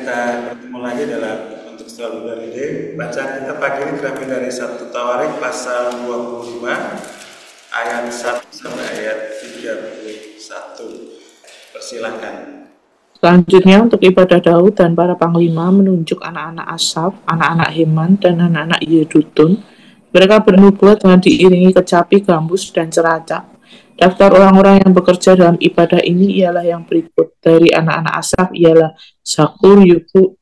kita bertemu lagi dalam untuk selalu reading. Bacaan kita pagi ini terambil dari 1 Tawarik pasal 25 ayat 1 sampai ayat 31. Persilahkan. Selanjutnya untuk ibadah Daud dan para panglima menunjuk anak-anak Asaf, anak-anak Heman, dan anak-anak Yedutun. Mereka bernubuat dengan diiringi kecapi, gambus, dan ceracak. Daftar orang-orang yang bekerja dalam ibadah ini ialah yang berikut. Dari anak-anak Asaf ialah Zakur,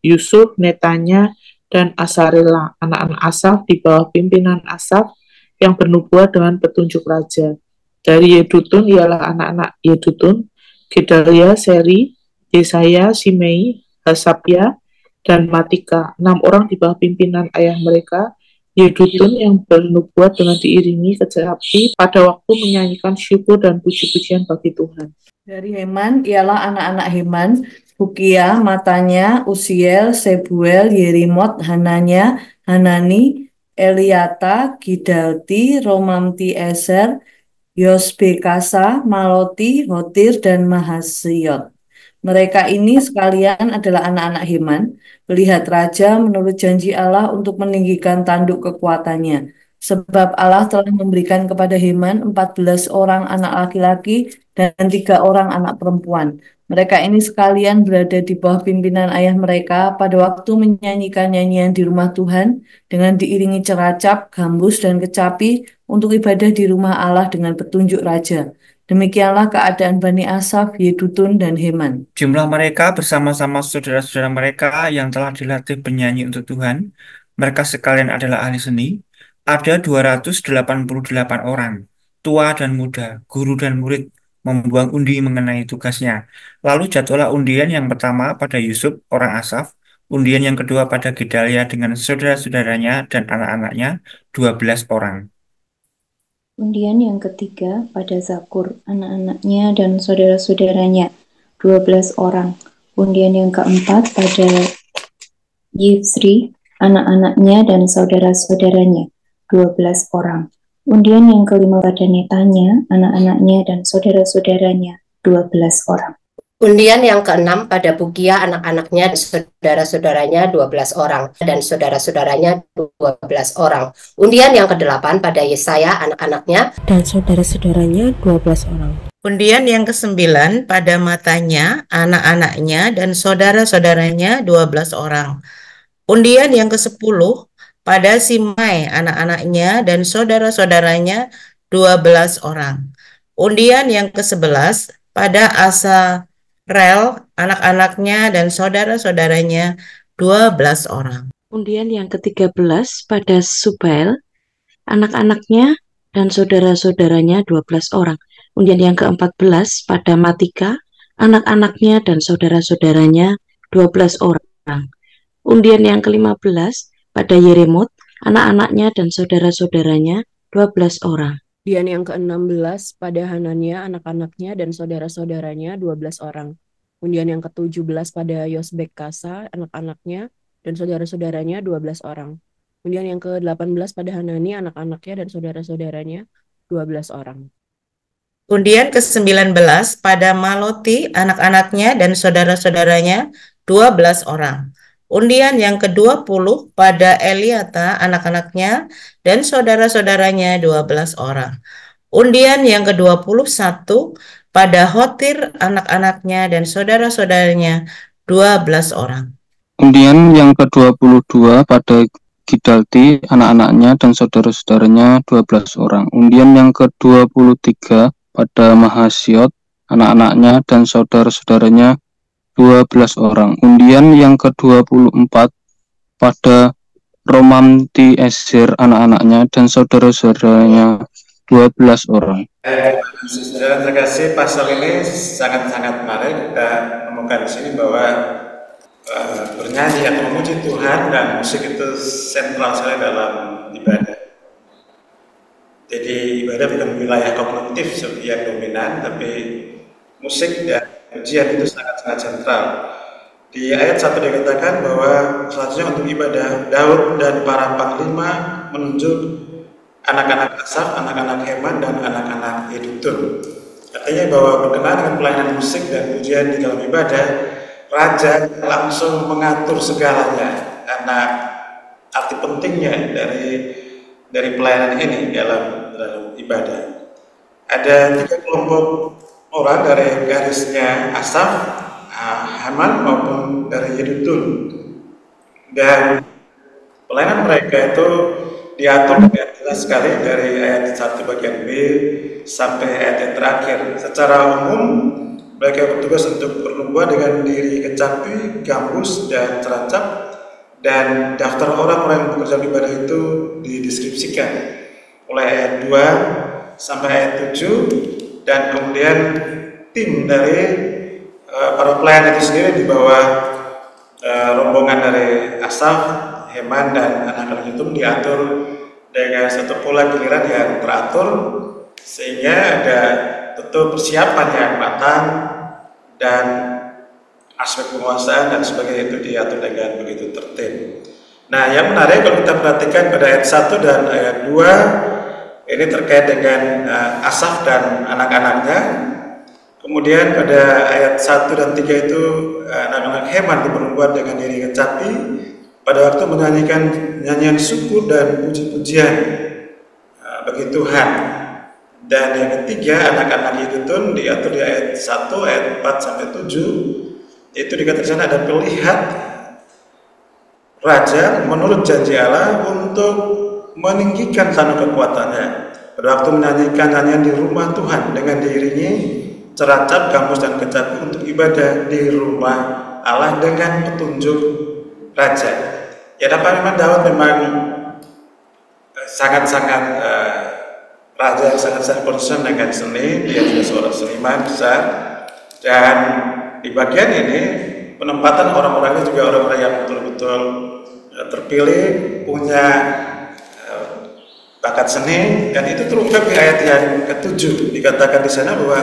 Yusuf, Netanya, dan Asarela. Anak-anak Asaf di bawah pimpinan Asaf yang bernubuat dengan petunjuk raja. Dari Yedutun ialah anak-anak Yedutun, Gedalia, Seri, Yesaya, Simei, Hasabya, dan Matika. 6 orang di bawah pimpinan ayah mereka, Yedutun, yang bernubuat dengan diiringi kecapi pada waktu menyanyikan syukur dan puji-pujian bagi Tuhan. Dari Heman ialah anak-anak Heman, Bukia, Matanya, Usiel, Sebuel, Yerimot, Hananya, Hanani, Eliata, Gidalti, Romamti Eser, Yosbekasa, Maloti, Hotir, dan Mahasiot. Mereka ini sekalian adalah anak-anak Heman, melihat raja menurut janji Allah untuk meninggikan tanduk kekuatannya. Sebab Allah telah memberikan kepada Heman 14 orang anak laki-laki dan 3 orang anak perempuan. Mereka ini sekalian berada di bawah pimpinan ayah mereka pada waktu menyanyikan nyanyian di rumah Tuhan dengan diiringi ceracap, gambus, dan kecapi untuk ibadah di rumah Allah dengan petunjuk raja. Demikianlah keadaan Bani Asaf, Yedutun, dan Heman. Jumlah mereka bersama-sama saudara-saudara mereka yang telah dilatih penyanyi untuk Tuhan, mereka sekalian adalah ahli seni, ada 288 orang, tua dan muda, guru dan murid, membuang undi mengenai tugasnya. Lalu jatuhlah undian yang pertama pada Yusuf, orang Asaf, undian yang kedua pada Gedalia dengan saudara-saudaranya dan anak-anaknya, 12 orang. Undian yang ketiga pada Zakur, anak-anaknya dan saudara-saudaranya, 12 orang. Undian yang keempat pada Yifsri, anak-anaknya dan saudara-saudaranya, 12 orang. Undian yang kelima pada Netanya, anak-anaknya dan saudara-saudaranya, 12 orang. Undian yang keenam pada Bukia, anak-anaknya dan saudara-saudaranya 12 orang, dan saudara-saudaranya 12 orang. Undian yang kedelapan pada Yesaya, anak-anaknya dan saudara-saudaranya 12 orang. Undian yang kesembilan pada Matanya, anak-anaknya dan saudara-saudaranya 12 orang. Undian yang ke-10 pada Simei, anak-anaknya dan saudara-saudaranya 12 orang. Undian yang ke-11 pada Asarel, anak-anaknya dan saudara-saudaranya 12 orang. Undian yang ke-13 pada Subael, anak-anaknya dan saudara-saudaranya 12 orang. Undian yang ke-14 pada Matika, anak-anaknya dan saudara-saudaranya 12 orang. Undian yang ke-15 pada Yeremot, anak-anaknya dan saudara-saudaranya 12 orang. Undian yang ke-16 pada Hanania, anak-anaknya dan saudara-saudaranya 12 orang. Undian yang ke-17 pada Yosbekasa, anak-anaknya dan saudara-saudaranya 12 orang. Undian yang ke-18 pada Hanani, anak-anaknya dan saudara-saudaranya 12 orang. Undian ke-19 pada Maloti, anak-anaknya dan saudara-saudaranya 12 orang. Undian yang ke-20 pada Eliata, anak-anaknya dan saudara-saudaranya 12 orang. Undian yang ke-21 pada Hotir, anak-anaknya dan saudara-saudaranya 12 orang. Undian yang ke-22 pada Gidalti, anak-anaknya dan saudara-saudaranya 12 orang. Undian yang ke-23 pada Mahasiot, anak-anaknya dan saudara-saudaranya 12 orang. Undian yang ke-24 pada Romamti Eser, anak-anaknya dan saudara-saudaranya 12 orang. Saudara terkasih, pasal ini sangat-sangat menarik. Kita menemukan di sini bahwa bernyanyi atau memuji Tuhan dan musik itu sentral sekali dalam ibadah. Jadi ibadah bukan wilayah kognitif seperti yang dominan, tapi musik dan pujian itu sangat-sangat sentral. Di ayat 1 dikatakan bahwa selanjutnya untuk ibadah Daud dan para panglima menunjuk anak-anak Asaf, anak-anak Heman, dan anak-anak Yedutun. Artinya bahwa berkenaan dengan pelayanan musik dan pujian di dalam ibadah, raja langsung mengatur segalanya, karena arti pentingnya dari pelayanan ini dalam ibadah. Ada 3 kelompok orang dari garisnya Asaf, Heman maupun dari Yedutun, dan pelayanan mereka itu diatur dengan jelas sekali dari ayat 1 bagian B sampai ayat yang terakhir. Secara umum mereka bertugas untuk bernubuat dengan diri kecapi, gambus, dan terancap, dan daftar orang-orang yang bekerja di ibadah itu dideskripsikan mulai ayat 2 sampai ayat 7, dan kemudian tim dari para pelayan itu sendiri di bawah rombongan dari Asaf, Heman, dan anak-anak itu diatur dengan satu pola giliran yang teratur, sehingga ada tentu persiapan yang matang dan aspek penguasaan dan sebagainya itu diatur dengan begitu tertib. Nah, yang menarik kalau kita perhatikan pada ayat 1 dan ayat 2 ini terkait dengan Asaf dan anak-anaknya. Kemudian pada ayat 1 dan 3 itu anak-anak Heman bernubuat dengan diri kecapi pada waktu menyanyikan nyanyian syukur dan puji-pujian bagi Tuhan. Dan yang ketiga, anak-anak Yedutun diatur di ayat 1, ayat 4 sampai 7. Itu dikatakan ada pelihat raja menurut janji Allah untuk meninggikan tanah kekuatannya. Pada waktu menyanyikan nyanyian di rumah Tuhan dengan diiringi ceracap, gambus, dan kecapi untuk ibadah di rumah Allah dengan petunjuk raja. Ya, dapat memang Daud memang sangat-sangat raja yang sangat-sangat concern dengan seni. Dia juga seorang seniman besar, dan di bagian ini penempatan orang-orangnya juga orang-orang yang betul-betul terpilih, punya bakat seni, dan itu terungkap di ayat yang ke-7. Dikatakan di sana bahwa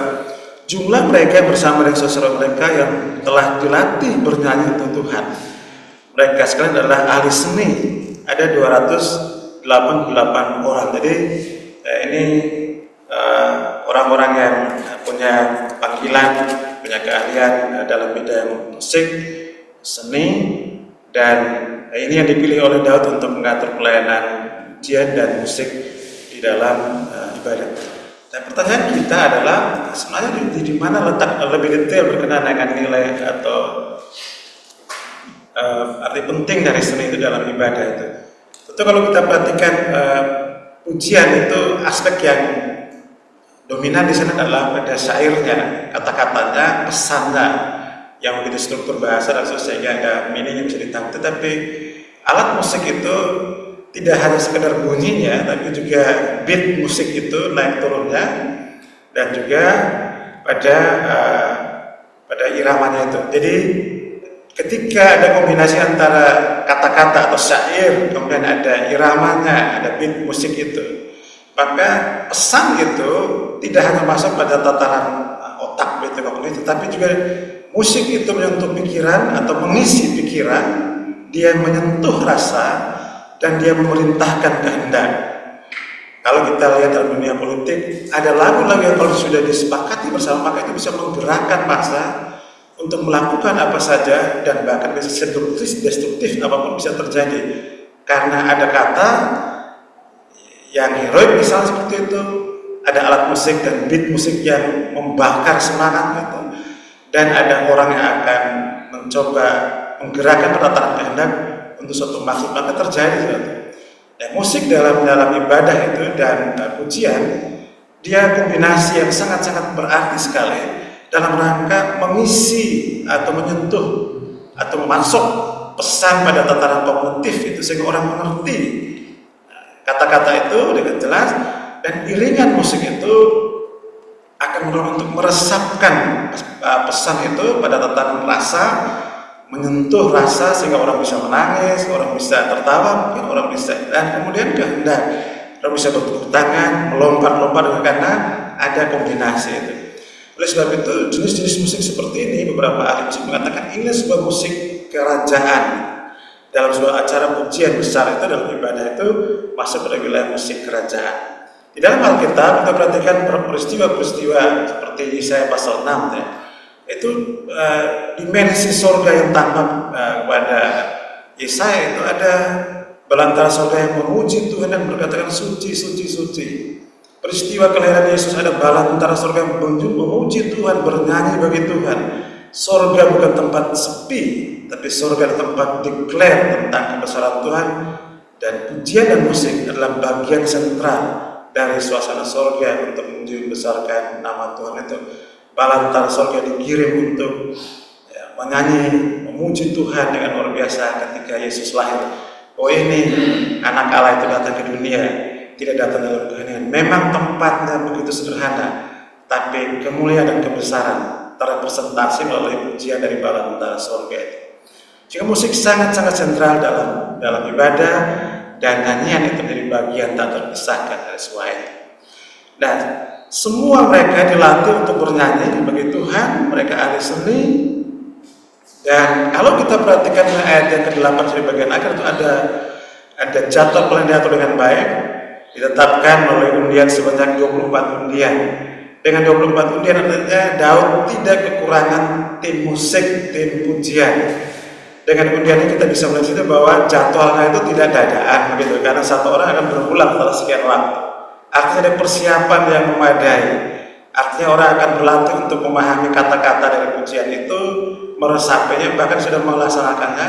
jumlah mereka bersama dengan saudara mereka yang telah dilatih bernyanyi untuk Tuhan, mereka sekalian adalah ahli seni, ada 288 orang. Jadi ini orang-orang yang punya panggilan, punya keahlian dalam bidang musik, seni, dan ini yang dipilih oleh Daud untuk mengatur pelayanan pujian dan musik di dalam ibadah. Dan pertanyaan kita adalah sebenarnya di mana letak lebih detail berkenaan dengan nilai atau arti penting dari seni itu dalam ibadah itu. Tentu kalau kita perhatikan pujian itu aspek yang dominan di sana adalah pada syairnya, kata-katanya, pesannya yang begitu struktur bahasa dan sehingga ada meaning yang bisa ditangkap. Tetapi alat musik itu tidak hanya sekedar bunyinya, tapi juga beat musik itu naik turunnya, dan juga pada iramanya itu. Jadi ketika ada kombinasi antara kata-kata atau syair, kemudian ada iramanya, ada beat musik itu, maka pesan itu tidak hanya masuk pada tataran otak begitu kognitif, tetapi juga musik itu menyentuh pikiran atau mengisi pikiran, dia menyentuh rasa, dan dia memerintahkan kehendak. Kalau kita lihat dalam dunia politik, ada lagu-lagu yang kalau sudah disepakati bersama, maka itu bisa menggerakkan massa untuk melakukan apa saja, dan bahkan bisa destruktif apapun bisa terjadi. Karena ada kata yang heroik misalnya seperti itu, ada alat musik dan beat musik yang membakar semangat itu, dan ada orang yang akan mencoba menggerakkan tataran kehendak untuk suatu maksud, maka terjadi sesuatu. Dan musik dalam ibadah itu dan pujian, dia kombinasi yang sangat-sangat berarti sekali dalam rangka mengisi atau menyentuh atau memasuk pesan pada tataran kognitif itu, sehingga orang mengerti kata-kata itu dengan jelas, dan iringan musik itu akan mendorong untuk meresapkan pesan itu pada tataran rasa, menyentuh rasa sehingga orang bisa menangis, orang bisa tertawa, mungkin orang bisa, dan kemudian kehendak, orang bisa bertepuk tangan, melompat-lompat karena ada kombinasi itu. Oleh sebab itu jenis-jenis musik seperti ini, beberapa ahli musik mengatakan ini sebuah musik kerajaan. Dalam sebuah acara pujian besar itu, dalam ibadah itu masuk pada wilayah musik kerajaan. Di dalam Alkitab kita perhatikan peristiwa-peristiwa seperti Yesaya pasal 6 ya. Itu dimensi surga yang tampak pada Yesaya itu ada belantara surga yang memuji Tuhan dan berkatakan suci, suci, suci. Peristiwa kelahiran Yesus ada balantara surga yang memuji Tuhan, bernyanyi bagi Tuhan. Surga bukan tempat sepi, tapi surga tempat declare tentang kebesaran Tuhan, dan pujian dan musik adalah bagian sentral dari suasana surga untuk membesarkan nama Tuhan itu. Balantara surga dikirim untuk menyanyi, memuji Tuhan dengan luar biasa ketika Yesus lahir. Oh, ini anak Allah itu datang ke dunia, tidak datang dalam keheningan. Memang tempatnya begitu sederhana, tapi kemuliaan dan kebesaran terrepresentasi melalui pujian dari balantara surga itu. Jika musik sangat-sangat sentral dalam ibadah, dan nyanyian itu menjadi bagian tak terpisahkan dari semua itu. Nah, semua mereka dilatih untuk bernyanyi bagi Tuhan, mereka ahli seni. Dan kalau kita perhatikan ayat yang ke-8 dari bagian akhir itu ada jadwal pelayanan diatur dengan baik, ditetapkan melalui undian sebanyak 24 undian. Dengan 24 undian artinya Daud tidak kekurangan tim musik, tim pujian. Dengan undian ini kita bisa melihat itu bahwa jadwalnya itu tidak dadaan begitu, karena satu orang akan berulang setelah sekian waktu. Artinya ada persiapan yang memadai. Artinya orang akan berlatih untuk memahami kata-kata dari pujian itu, meresapinya, bahkan sudah melaksanakannya.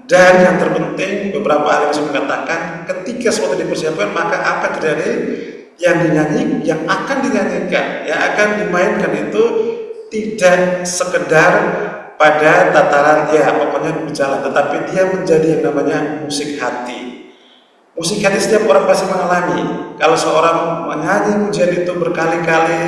Dan yang terpenting, beberapa ahli musik mengatakan ketika sesuatu dipersiapkan, maka apa terjadi? Yang dinyanyi, yang akan dinyanyikan, yang akan dimainkan itu tidak sekedar pada tataran ya pokoknya berjalan, tetapi dia menjadi yang namanya musik hati. Musik hati setiap orang pasti mengalami. Kalau seorang menyanyi pujian itu berkali-kali,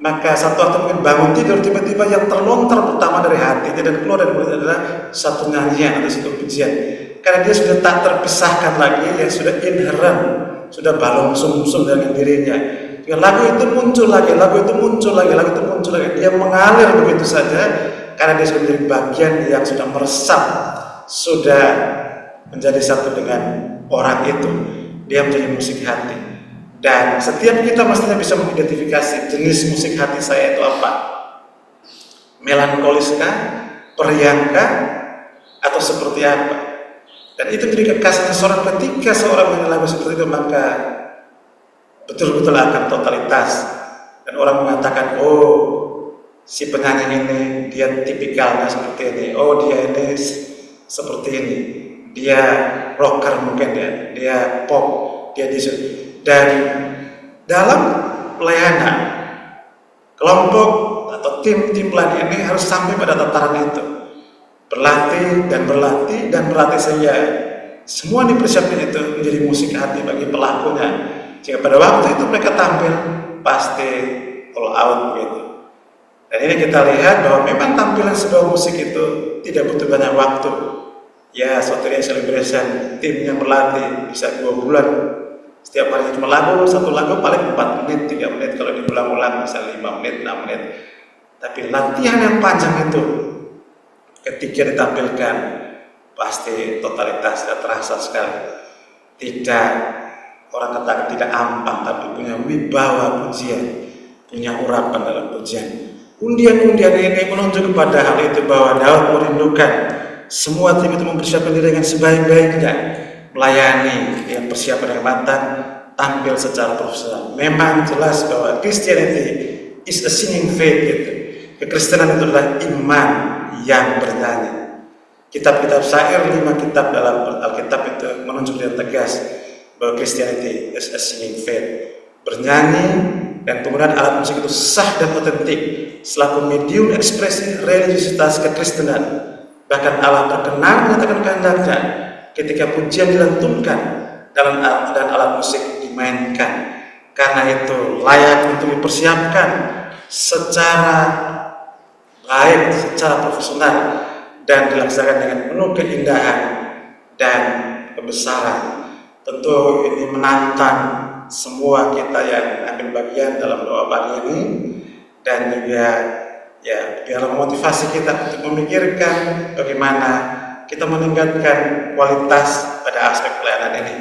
maka satu waktu mungkin bangun tidur, tiba-tiba yang terlontar pertama dari hatinya dan keluar dari mulutnya adalah satu nyanyian atau satu pujian. Karena dia sudah tak terpisahkan lagi, yang sudah inherent, sudah balong sum-sum dengan dirinya. Jika lagu itu muncul lagi, lagu itu muncul lagi, lagu itu muncul lagi, dia mengalir begitu saja, karena dia sudah menjadi bagian yang sudah meresap, sudah menjadi satu dengan orang itu. Dia menjadi musik hati. Dan setiap kita mestinya bisa mengidentifikasi jenis musik hati saya itu apa. Melankoliskah, periangkah, atau seperti apa. Dan itu menjadi kekasihnya seorang. Ketika seorang menyanyi lagu seperti itu, maka betul-betul akan totalitas. Dan orang mengatakan, oh, si penyanyi ini dia tipikalnya seperti ini, oh dia ini seperti ini, dia rocker mungkin, dia pop, dia disco. Dan dalam pelayanan kelompok atau tim pelayanan ini harus sampai pada tataran itu, berlatih dan berlatih dan berlatih sehingga semua dipersiapkan itu menjadi musik hati bagi pelakunya. Jika pada waktu itu mereka tampil pasti all out gitu. Dan ini kita lihat bahwa memang tampilan sebuah musik itu tidak butuh banyak waktu. Ya, Soteria Celebration, timnya berlatih bisa 2 bulan. Setiap hari cuma satu lagu paling 4 menit, 3 menit. Kalau diulang-ulang bisa 5 menit, 6 menit. Tapi latihan yang panjang itu ketika ditampilkan pasti totalitas dan terasa sekali. Tidak, orang katakan tidak ampang, tapi punya wibawa pujian, punya urapan dalam pujian. Undian-undian ini menunjuk kepada hal itu bahwa Daud merindukan semua tim itu mempersiapkan diri dengan sebaik-baiknya, melayani yang persiapan dengan matang, tampil secara profesional. Memang jelas bahwa Christianity is a singing faith gitu. Kekristenan itu adalah iman yang bernyanyi. Kitab-kitab syair, 5 kitab dalam Alkitab itu menunjuk dengan tegas bahwa Christianity is a singing faith. Bernyanyi dan penggunaan alat musik itu sah dan otentik selaku medium ekspresi religiusitas kekristenan. Bahkan Allah berkenan menyatakan kehendaknya ketika pujian dilantunkan dan alat musik dimainkan. Karena itu layak untuk dipersiapkan secara baik, secara profesional, dan dilaksanakan dengan penuh keindahan dan kebesaran. Tentu ini menantang semua kita yang ambil bagian dalam doa pagi ini, dan juga ya biar memotivasi kita untuk memikirkan bagaimana kita meningkatkan kualitas pada aspek pelayanan ini,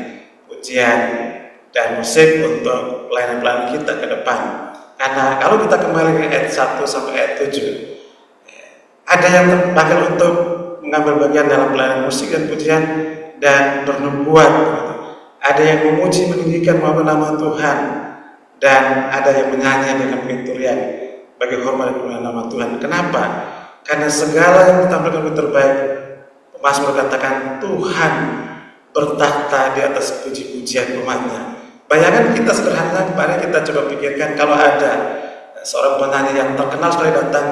pujian dan musik untuk pelayanan-pelayanan kita ke depan. Karena kalau kita kembali ke ayat 1 sampai ayat 7, Ada yang terpanggil untuk mengambil bagian dalam pelayanan musik dan pujian dan bernubuat. Ada yang memuji meninggikan nama Tuhan, dan ada yang menyanyi dengan penginterian bagi hormat dan kemuliaan nama Tuhan. Kenapa? Karena segala yang ditampilkan yang terbaik. Mazmur katakan Tuhan bertahta di atas puji-pujian umatnya. Bayangkan kita sederhana, kemarin kita coba pikirkan kalau ada seorang penyanyi yang terkenal sekali datang,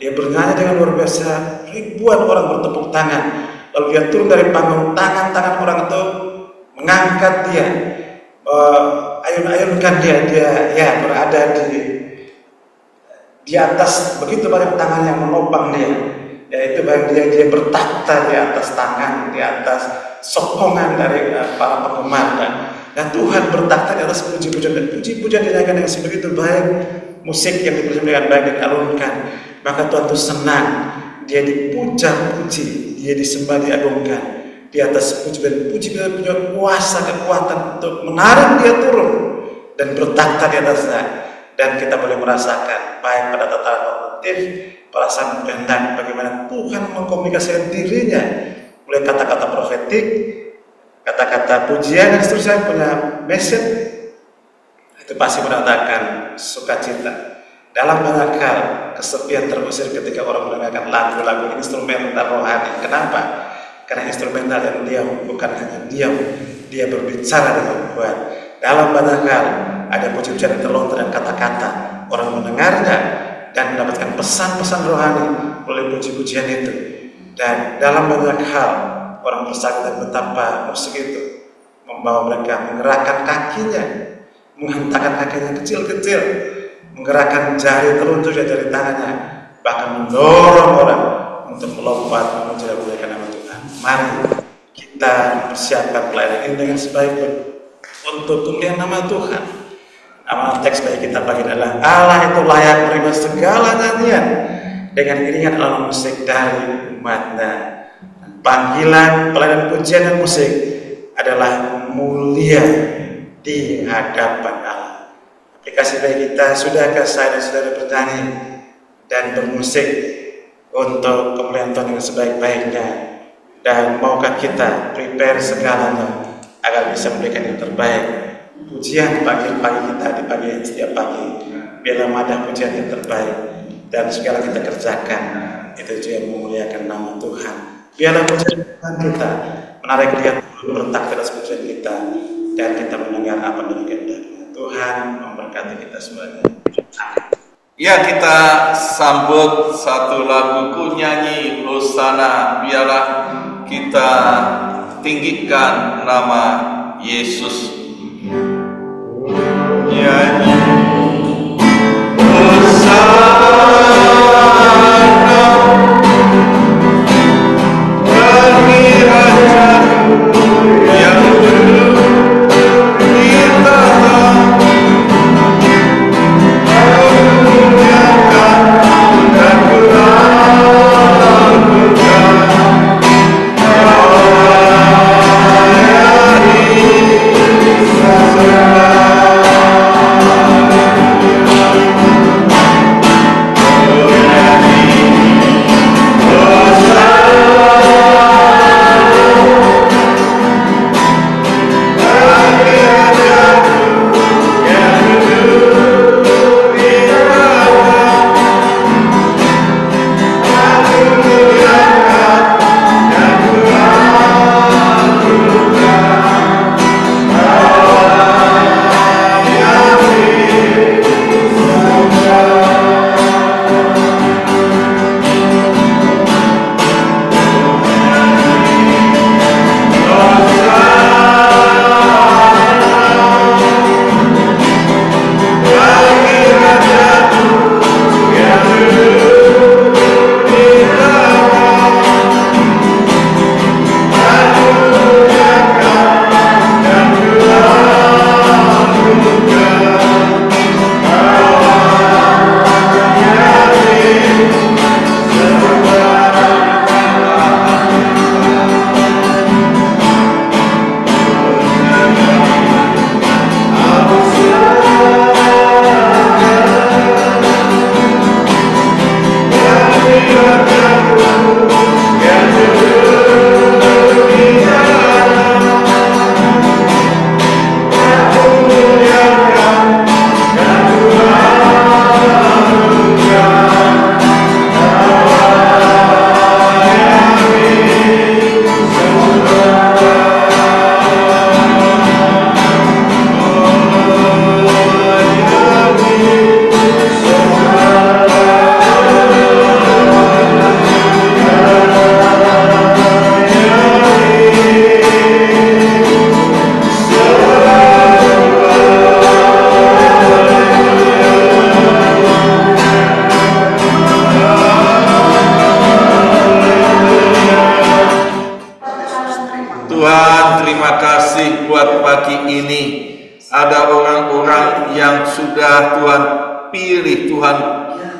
dia bernyanyi dengan luar biasa, ribuan orang bertepuk tangan, lalu dia turun dari panggung, tangan-tangan orang itu mengangkat dia, ayun-ayunkan dia ya berada di atas begitu banyak tangan yang menopang dia, yaitu dia bertakhta di atas tangan, di atas sokongan dari para penggemar, dan Tuhan bertakhta di atas puji-pujian, dan puji-pujian dinyanyikan dengan sebegitu baik, musik yang diperlukan dengan baik dan dialunkan, maka Tuhan itu senang, dia dipuja-puji, dia disembah, diagungkan di atas puji-pujian punya kuasa, kekuatan untuk menarik dia turun dan bertakhta di atasnya. Dan kita boleh merasakan baik pada tataran kognitif, perasaan kehendak, bagaimana Tuhan mengkomunikasikan dirinya mulai kata-kata profetik, kata-kata pujian dan seterusnya, punya message, itu pasti mendatangkan sukacita. Dalam banyak hal kesepian terusir ketika orang mendengarkan lagu-lagu instrumental rohani. Kenapa? Karena instrumental yang diam bukan hanya diam, dia berbicara dengan kuat. Dalam banyak hal ada puji-pujian yang terlontar dan kata-kata, orang mendengarnya dan mendapatkan pesan-pesan rohani oleh puji-pujian itu. Dan dalam banyak hal orang bersaksi betapa musik itu membawa mereka menggerakkan kakinya, menghentakkan kakinya kecil-kecil, menggerakkan jari telunjuk dan jari tangannya, bahkan mendorong orang untuk melompat memuji dan memuliakan nama Tuhan. Mari kita persiapkan pelayanan ini dengan sebaik-baiknya untuk kemuliaan nama Tuhan. Amanat teks bagi kita pagi adalah Allah itu layak menerima segala nyanyian dengan iringan alat musik dari umatnya. Panggilan pelayanan pujian dan musik adalah mulia di hadapan Allah. Aplikasi bagi kita, sudahkah saya dan saudara bernyanyi dan bermusik untuk kemuliaan Tuhan dengan sebaik-baiknya, dan maukah kita prepare segalanya agar bisa memberikan yang terbaik? Pujian pagi-pagi kita di pagi setiap pagi, biarlah madah pujian yang terbaik, dan segala kita kerjakan itu juga memuliakan nama Tuhan. Biarlah pujian Tuhan kita menarik dia turun bertak atas pujian kita, dan kita mendengar apa yang kehendaknya. Tuhan memberkati kita semuanya. Ya, kita sambut satu lagu ku nyanyi Hosana. Biarlah kita tinggikan nama Yesus. Nyanyi Hosana, bagi Rajaku yang dulu ditata, memuliakan dan kulakukan. ini ada orang-orang yang sudah Tuhan pilih, Tuhan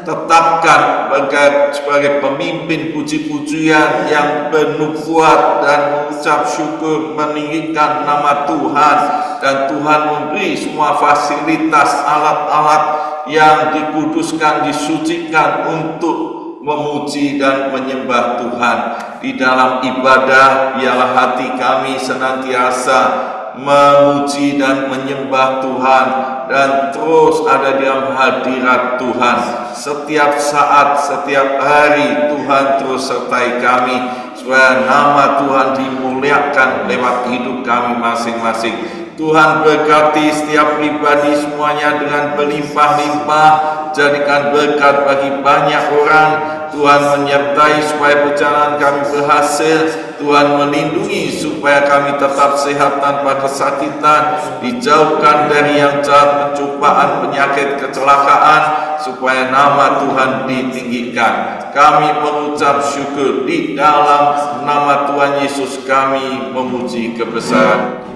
tetapkan sebagai pemimpin puji-pujian yang bernubuat dan mengucap syukur, meninggikan nama Tuhan, dan Tuhan memberi semua fasilitas, alat-alat yang dikuduskan, disucikan untuk memuji dan menyembah Tuhan. Di dalam ibadah biarlah hati kami senantiasa memuji dan menyembah Tuhan dan terus ada dalam hadirat Tuhan. Setiap saat, setiap hari Tuhan terus sertai kami supaya nama Tuhan dimuliakan lewat hidup kami masing-masing. Tuhan berkati setiap pribadi semuanya dengan berlimpah-limpah, jadikan berkat bagi banyak orang. Tuhan menyertai supaya perjalanan kami berhasil. Tuhan melindungi supaya kami tetap sehat tanpa kesakitan, dijauhkan dari yang jahat, pencobaan, penyakit, kecelakaan, supaya nama Tuhan ditinggikan. Kami mengucap syukur di dalam nama Tuhan Yesus, kami memuji kebesaran